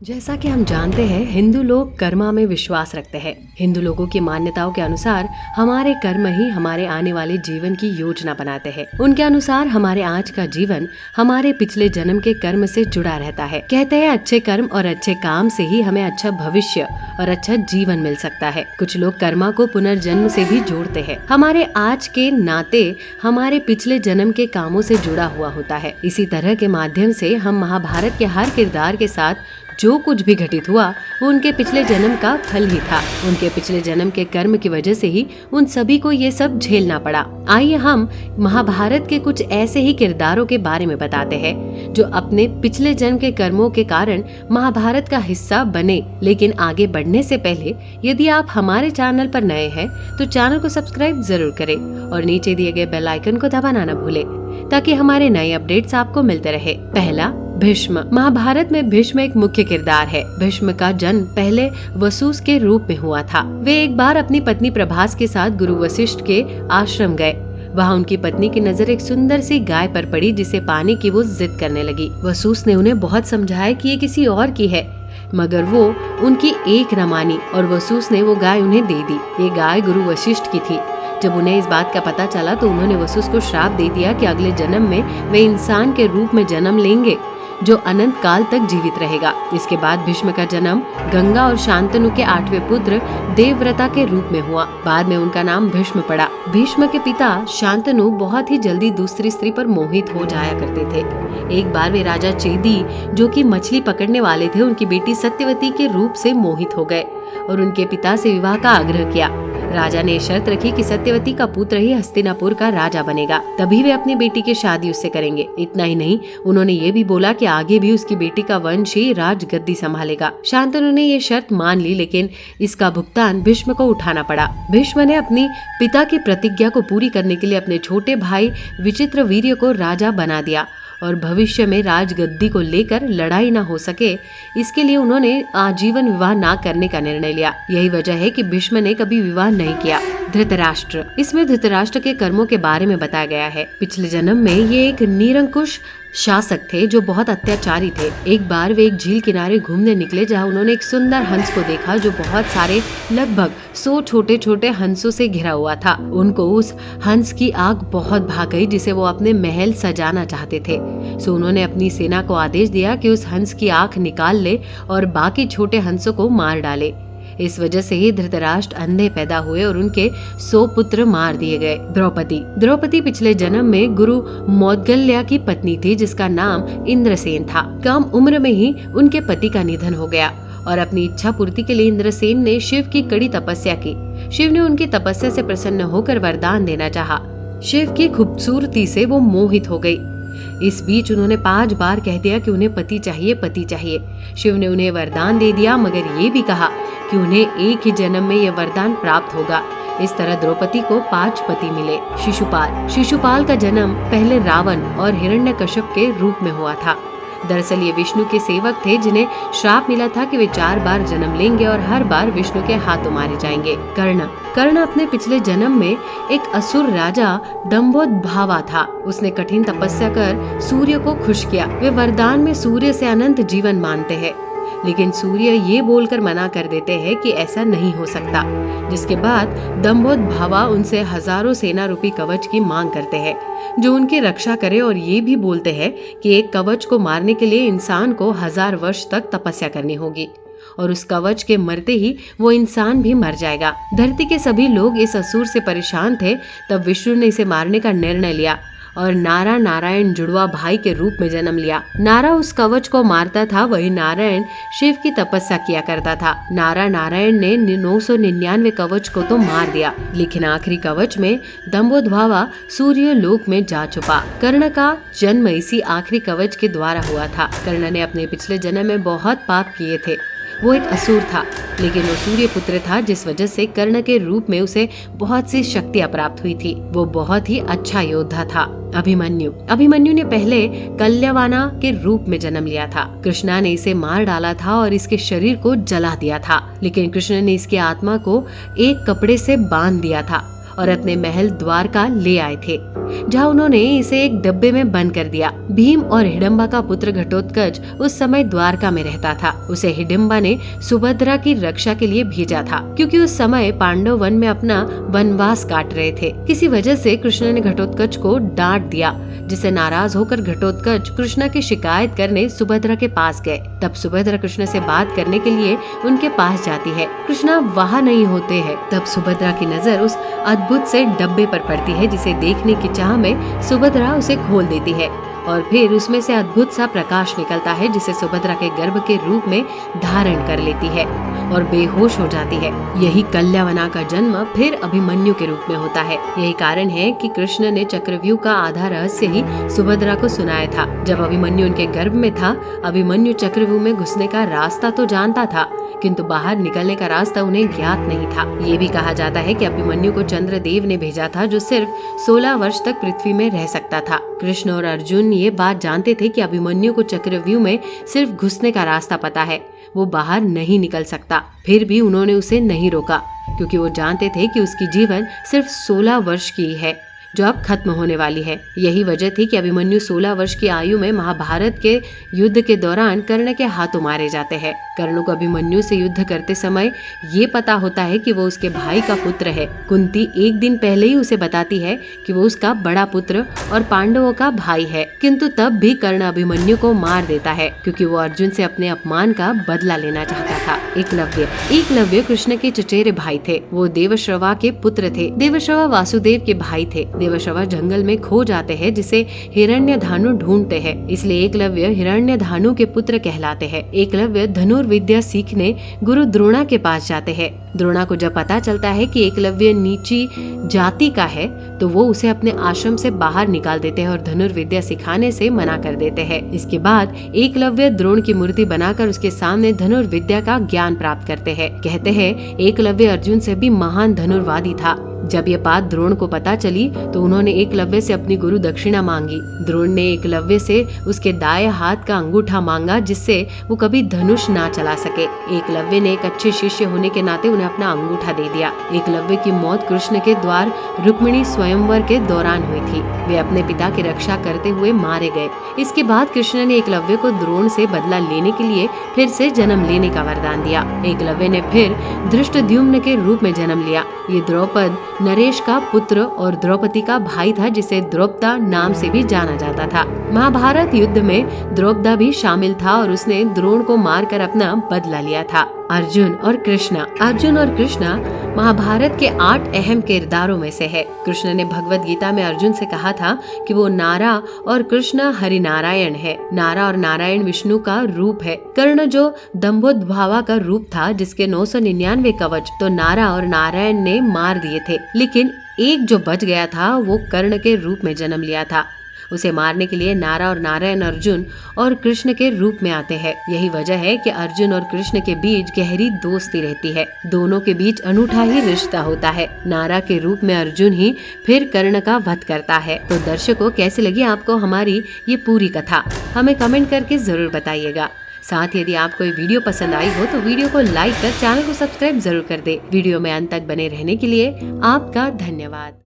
जैसा कि हम जानते हैं, हिंदू लोग कर्मा में विश्वास रखते हैं। हिंदू लोगों की मान्यताओं के अनुसार हमारे कर्म ही हमारे आने वाले जीवन की योजना बनाते हैं। उनके अनुसार हमारे आज का जीवन हमारे पिछले जन्म के कर्म से जुड़ा रहता है। कहते हैं अच्छे कर्म और अच्छे काम से ही हमें अच्छा भविष्य और अच्छा जीवन मिल सकता है। कुछ लोग कर्मा को पुनर्जन्म से भी जोड़ते हैं। हमारे आज के नाते हमारे पिछले जन्म के कामों से जुड़ा हुआ होता है। इसी तरह के माध्यम से हम महाभारत के हर किरदार के साथ जो कुछ भी घटित हुआ वो उनके पिछले जन्म का फल ही था। उनके पिछले जन्म के कर्म की वजह से ही उन सभी को ये सब झेलना पड़ा। आइए हम महाभारत के कुछ ऐसे ही किरदारों के बारे में बताते हैं जो अपने पिछले जन्म के कर्मों के कारण महाभारत का हिस्सा बने। लेकिन आगे बढ़ने से पहले यदि आप हमारे चैनल पर नए हैं तो चैनल को सब्सक्राइब जरूर करें और नीचे दिए गए बेल आइकन को दबाना न भूलें ताकि हमारे नए अपडेट्स आपको मिलते रहे। पहला, भीष्म। महाभारत में भीष्म एक मुख्य किरदार है। भीष्म का जन्म पहले वसुस के रूप में हुआ था। वे एक बार अपनी पत्नी प्रभास के साथ गुरु वशिष्ठ के आश्रम गए। वहाँ उनकी पत्नी की नजर एक सुंदर सी गाय पर पड़ी जिसे पाने की वो जिद करने लगी। वसुस ने उन्हें बहुत समझाया कि ये किसी और की है, मगर वो उनकी एक न मानी और वसुस ने वो गाय उन्हें दे दी। ये गाय गुरु वशिष्ठ की थी। जब उन्हें इस बात का पता चला तो उन्होंने वसुस को श्राप दे दिया कि अगले जन्म में वे इंसान के रूप में जन्म लेंगे जो अनंत काल तक जीवित रहेगा। इसके बाद भीष्म का जन्म गंगा और शांतनु के 8वें पुत्र देवव्रता के रूप में हुआ। बाद में उनका नाम भीष्म पड़ा। भीष्म के पिता शांतनु बहुत ही जल्दी दूसरी स्त्री पर मोहित हो जाया करते थे। एक बार वे राजा चेदी जो कि मछली पकड़ने वाले थे, उनकी बेटी सत्यवती के रूप से मोहित हो गए और उनके पिता से विवाह का आग्रह किया। राजा ने शर्त रखी कि सत्यवती का पुत्र ही हस्तिनापुर का राजा बनेगा, तभी वे अपनी बेटी की शादी उससे करेंगे। इतना ही नहीं, उन्होंने ये भी बोला कि आगे भी उसकी बेटी का वंश ही राजगद्दी संभालेगा। शांतनु ने ये शर्त मान ली, लेकिन इसका भुगतान भीष्म को उठाना पड़ा। भीष्म ने अपनी पिता की प्रतिज्ञा को पूरी करने के लिए अपने छोटे भाई विचित्रवीर्य को राजा बना दिया और भविष्य में राजगद्दी को लेकर लड़ाई न हो सके, इसके लिए उन्होंने आजीवन विवाह न करने का निर्णय लिया। यही वजह है कि भीष्म ने कभी विवाह नहीं किया। धृतराष्ट्र। इसमें धृतराष्ट्र के कर्मों के बारे में बताया गया है। पिछले जन्म में ये एक निरंकुश शासक थे जो बहुत अत्याचारी थे। एक बार वे एक झील किनारे घूमने निकले जहाँ उन्होंने एक सुंदर हंस को देखा जो बहुत सारे लगभग 100 छोटे छोटे हंसों से घिरा हुआ था। उनको उस हंस की आंख बहुत भा गई जिसे वो अपने महल सजाना चाहते थे। सो उन्होंने अपनी सेना को आदेश दिया कि उस हंस की आंख निकाल ले और बाकी छोटे हंसों को मार डाले। इस वजह से ही धृतराष्ट्र अंधे पैदा हुए और उनके 100 पुत्र मार दिए गए। द्रौपदी पिछले जन्म में गुरु मौद्गल्या की पत्नी थी जिसका नाम इंद्रसेन था। कम उम्र में ही उनके पति का निधन हो गया और अपनी इच्छा पूर्ति के लिए इंद्रसेन ने शिव की कड़ी तपस्या की। शिव ने उनकी तपस्या से प्रसन्न होकर वरदान देना चाहा। शिव की खूबसूरती से वो मोहित हो गई। इस बीच उन्होंने 5 बार कह दिया कि उन्हें पति चाहिए, पति चाहिए। शिव ने उन्हें वरदान दे दिया, मगर ये भी कहा कि उन्हें एक ही जन्म में यह वरदान प्राप्त होगा। इस तरह द्रौपदी को 5 पति मिले। शिशुपाल का जन्म पहले रावण और हिरण्यकश्यप के रूप में हुआ था। दरअसल ये विष्णु के सेवक थे जिन्हें श्राप मिला था कि वे 4 बार जन्म लेंगे और हर बार विष्णु के हाथों मारे जाएंगे। कर्ण अपने पिछले जन्म में एक असुर राजा दंभोदभावा था। उसने कठिन तपस्या कर सूर्य को खुश किया। वे वरदान में सूर्य से अनंत जीवन मानते हैं, लेकिन सूर्य ये बोलकर मना कर देते हैं कि ऐसा नहीं हो सकता। जिसके बाद दंभोदभावा उनसे हजारों सेना रूपी कवच की मांग करते हैं जो उनकी रक्षा करे और ये भी बोलते हैं कि एक कवच को मारने के लिए इंसान को 1000 वर्ष तक तपस्या करनी होगी और उस कवच के मरते ही वो इंसान भी मर जाएगा। धरती के सभी लोग इस असुर से परेशान थे। तब विष्णु ने इसे मारने का निर्णय लिया और नारायण जुड़वा भाई के रूप में जन्म लिया। नारा उस कवच को मारता था, वही नारायण शिव की तपस्या किया करता था। नारायण ने 999 कवच को तो मार दिया, लेकिन आखिरी कवच में दंभोदभावा सूर्य लोक में जा छुपा। कर्ण का जन्म इसी आखिरी कवच के द्वारा हुआ था। कर्ण ने अपने पिछले जन्म में बहुत पाप किए थे। वो एक असुर था, लेकिन वो सूर्य पुत्र था जिस वजह से कर्ण के रूप में उसे बहुत सी शक्तियां प्राप्त हुई थी। वो बहुत ही अच्छा योद्धा था। अभिमन्यु ने पहले कल्यवाना के रूप में जन्म लिया था। कृष्णा ने इसे मार डाला था और इसके शरीर को जला दिया था, लेकिन कृष्ण ने इसकी आत्मा को एक कपड़े से बांध दिया था और अपने महल द्वारका ले आए थे, जहाँ उन्होंने इसे एक डब्बे में बंद कर दिया। भीम और हिडम्बा का पुत्र घटोत्कच उस समय द्वारका में रहता था। उसे हिडम्बा ने सुभद्रा की रक्षा के लिए भेजा था, क्योंकि उस समय पांडव वन में अपना वनवास काट रहे थे। किसी वजह से कृष्ण ने घटोत्कच को डांट दिया, जिससे नाराज होकर घटोत्कच कृष्ण की शिकायत करने सुभद्रा के पास गए। तब सुभद्रा कृष्ण से बात करने के लिए उनके पास जाती है। कृष्ण वहाँ नहीं होते हैं। तब सुभद्रा की नजर उस अद्भुत से डब्बे पर पड़ती है, जिसे देखने की चाह में सुभद्रा उसे खोल देती है और फिर उसमें से अद्भुत सा प्रकाश निकलता है, जिसे सुभद्रा के गर्भ के रूप में धारण कर लेती है और बेहोश हो जाती है। यही कल्यावना का जन्म फिर अभिमन्यु के रूप में होता है। यही कारण है कि कृष्ण ने चक्रव्यूह का आधा रहस्य ही सुभद्रा को सुनाया था। जब अभिमन्यु उनके गर्भ में था, अभिमन्यु चक्रव्यूह में घुसने का रास्ता तो जानता था, किंतु बाहर निकलने का रास्ता उन्हें ज्ञात नहीं था। ये भी कहा जाता है कि अभिमन्यु को चंद्रदेव ने भेजा था, जो सिर्फ 16 वर्ष तक पृथ्वी में रह सकता था। कृष्ण और अर्जुन ये बात जानते थे कि अभिमन्यु को चक्रव्यूह में सिर्फ घुसने का रास्ता पता है, वो बाहर नहीं निकल सकता। फिर भी उन्होंने उसे नहीं रोका, क्योंकि वो जानते थे कि उसकी जीवन सिर्फ 16 वर्ष की है, जो अब खत्म होने वाली है। यही वजह थी कि अभिमन्यु 16 वर्ष की आयु में महाभारत के युद्ध के दौरान कर्ण के हाथों मारे जाते हैं। कर्ण को अभिमन्यु से युद्ध करते समय ये पता होता है कि वो उसके भाई का पुत्र है। कुंती एक दिन पहले ही उसे बताती है कि वो उसका बड़ा पुत्र और पांडवों का भाई है, किंतु तब भी कर्ण अभिमन्यु को मार देता है, क्योंकि वो अर्जुन से अपने अपमान का बदला लेना चाहता था। एकलव्य कृष्ण के चचेरे भाई थे। वो देवश्रवा के पुत्र थे। देवश्रवा वासुदेव के भाई थे। देवश्रवा जंगल में खो जाते हैं, जिसे हिरण्यधानु ढूंढते हैं, इसलिए एकलव्य हिरण्यधानु के पुत्र कहलाते हैं। एकलव्य धनुर्विद्या सीखने गुरु द्रोणा के पास जाते हैं। द्रोणा को जब पता चलता है कि एकलव्य नीची जाति का है, तो वो उसे अपने आश्रम से बाहर निकाल देते हैं और धनुर्विद्या सिखाने से मना कर देते हैं। इसके बाद एकलव्य द्रोण की मूर्ति बनाकर उसके सामने धनुर्विद्या का ज्ञान प्राप्त करते हैं। कहते हैं एकलव्य अर्जुन से भी महान धनुर्वादी था। जब ये बात द्रोण को पता चली, तो उन्होंने एकलव्य से अपनी गुरु दक्षिणा मांगी। द्रोण ने एकलव्य से उसके दाएं हाथ का अंगूठा मांगा, जिससे वो कभी धनुष ना चला सके। एकलव्य ने एक अच्छे शिष्य होने के नाते उन्हें अपना अंगूठा दे दिया। एकलव्य की मौत कृष्ण के द्वार रुक्मिणी स्वयंवर के दौरान हुई थी। वे अपने पिता की रक्षा करते हुए मारे गए। इसके बाद कृष्ण ने एकलव्य को द्रोण से बदला लेने के लिए फिर से जन्म लेने का वरदान दिया। एकलव्य ने फिर धृष्टद्युम्न के रूप में जन्म लिया। ये द्रौपद नरेश का पुत्र और द्रौपदी का भाई था, जिसे द्रौपदा नाम से भी जाना जाता था। महाभारत युद्ध में द्रौपदा भी शामिल था और उसने द्रोण को मारकर अपना बदला लिया था। अर्जुन और कृष्ण महाभारत के 8 अहम किरदारों में से है। कृष्ण ने भगवत गीता में अर्जुन से कहा था कि वो नारा और कृष्ण हरि नारायण है। नारा और नारायण विष्णु का रूप है। कर्ण जो दंभोद्भावा का रूप था, जिसके 999 कवच तो नारा और नारायण ने मार दिए थे, लेकिन एक जो बच गया था वो कर्ण के रूप में जन्म लिया था। उसे मारने के लिए नारा और नारायण अर्जुन और कृष्ण के रूप में आते हैं। यही वजह है कि अर्जुन और कृष्ण के बीच गहरी दोस्ती रहती है। दोनों के बीच अनूठा ही रिश्ता होता है। नारा के रूप में अर्जुन ही फिर कर्ण का वध करता है। तो दर्शकों, कैसी लगी आपको हमारी ये पूरी कथा? हमें कमेंट करके जरूर बताइएगा। साथ ही यदि आपको ये वीडियो पसंद आई हो तो वीडियो को लाइक कर चैनल को सब्सक्राइब जरूर कर दे। वीडियो में अंत तक बने रहने के लिए आपका धन्यवाद।